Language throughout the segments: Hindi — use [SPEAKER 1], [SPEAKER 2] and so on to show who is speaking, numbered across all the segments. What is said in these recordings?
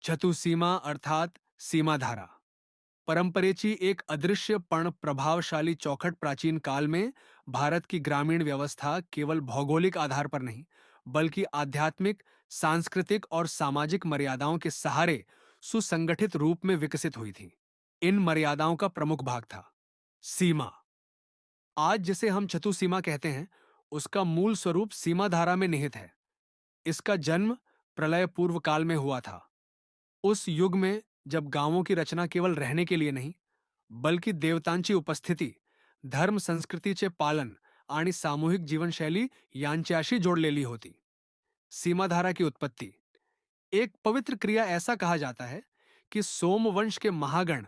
[SPEAKER 1] चतुसीमा अर्थात सीमाधारा परंपरेची एक अदृश्य पण प्रभावशाली चौखट प्राचीन काल में भारत की ग्रामीण व्यवस्था केवल भौगोलिक आधार पर नहीं बल्कि आध्यात्मिक, सांस्कृतिक और सामाजिक मर्यादाओं के सहारे सुसंगठित रूप में विकसित हुई थी। इन मर्यादाओं का प्रमुख भाग था सीमा। आज जिसे हम चतुसीमा कहते हैं, उसका मूल स्वरूप सीमाधारा में निहित है। इसका जन्म प्रलय पूर्व काल में हुआ था। उस युग में जब गांवों की रचना केवल रहने के लिए नहीं बल्कि देवतांची उपस्थिती, धर्म संस्कृतीचे पालन आणि सामूहिक जीवनशैली यांच्याशी जोडलेली होती। सीमाधारा की उत्पत्ति एक पवित्र क्रिया ऐसा कहा जाता है कि सोमवंश के महागण,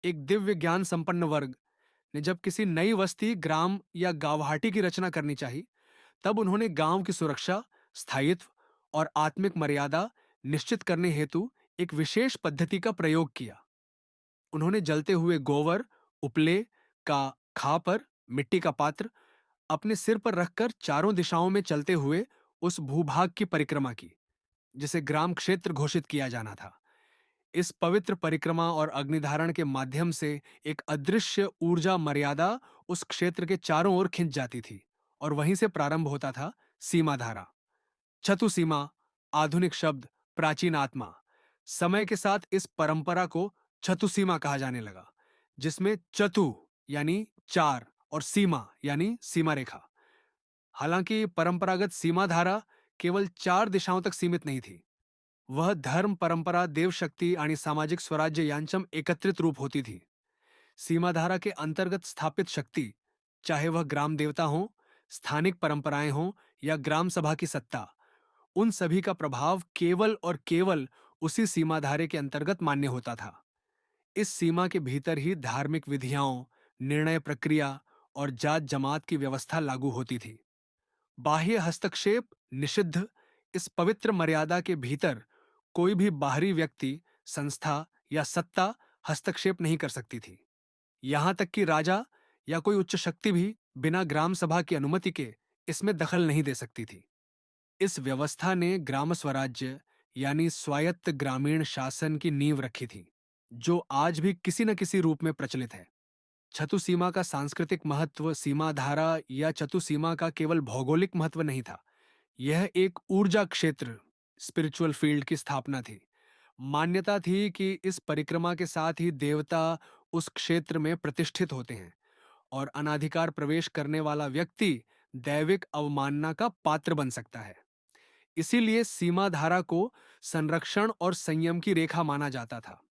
[SPEAKER 1] एक दिव्य ज्ञान संपन्न वर्ग ने जब किसी नई बस्ती, ग्राम या गावहाटी की रचना करनी चाहिए, तब उन्होंने गांव की सुरक्षा, स्थायित्व और आत्मिक मर्यादा निश्चित करने हेतु एक विशेष पद्धति का प्रयोग किया। उन्होंने जलते हुए गोवर, उपले का खापर, मिट्टी का पात्र अपने सिर पर रखकर चारों दिशाओं में चलते हुए उस भूभाग की परिक्रमा की, जिसे ग्राम क्षेत्र घोषित किया जाना था। इस पवित्र परिक्रमा और अग्निधारण के माध्यम से एक अदृश्य ऊर्जा मर्यादा उस क्षेत्र के चारों ओर खिंच जाती थी और वहीं से प्रारंभ होता था सीमाधारा। चतुसीमा आधुनिक शब्द प्राचीन आत्मा। समय के साथ इस परंपरा को चतुसीमा कहा जाने लगा, जिसमें चतु यानी चार और सीमा यानी सीमा रेखा। हालांकि परंपरागत सीमा धारा केवल चार दिशाओं तक सीमित नहीं थी। वह धर्म, परंपरा, देव शक्ति आणि सामाजिक स्वराज्य यांचम एकत्रित रूप होती थी। सीमाधारा के अंतर्गत स्थापित शक्ति, चाहे वह ग्राम देवता हो, स्थानिक परंपराएं हों या ग्राम सभा की सत्ता, उन सभी का प्रभाव केवल और केवल उसी सीमाधारे के अंतर्गत मान्य होता था। इस सीमा के भीतर ही धार्मिक विधियां, निर्णय प्रक्रिया और जात जमात की व्यवस्था लागू होती थी। बाह्य हस्तक्षेप निषिद्ध। इस पवित्र मर्यादा के भीतर कोई भी बाहरी व्यक्ति, संस्था या सत्ता हस्तक्षेप नहीं कर सकती थी। यहां तक कि राजा या कोई उच्च शक्ति भी बिना ग्राम सभा की अनुमति के इसमें दखल नहीं दे सकती थी। इस व्यवस्था ने ग्राम स्वराज्य यानी स्वायत्त ग्रामीण शासन की नींव रखी थी, जो आज भी किसी न किसी रूप में प्रचलित है। चतुसीमा का सांस्कृतिक महत्व सीमा धारा या चतुसीमा का केवल भौगोलिक महत्व नहीं था। यह एक ऊर्जा क्षेत्र, स्पिरिचुअल फील्ड की स्थापना थी। मान्यता थी कि इस परिक्रमा के साथ ही देवता उस क्षेत्र में प्रतिष्ठित होते हैं और अनाधिकार प्रवेश करने वाला व्यक्ति दैविक अवमानना का पात्र बन सकता है। इसीलिए सीमा धारा को संरक्षण और संयम की रेखा माना जाता था।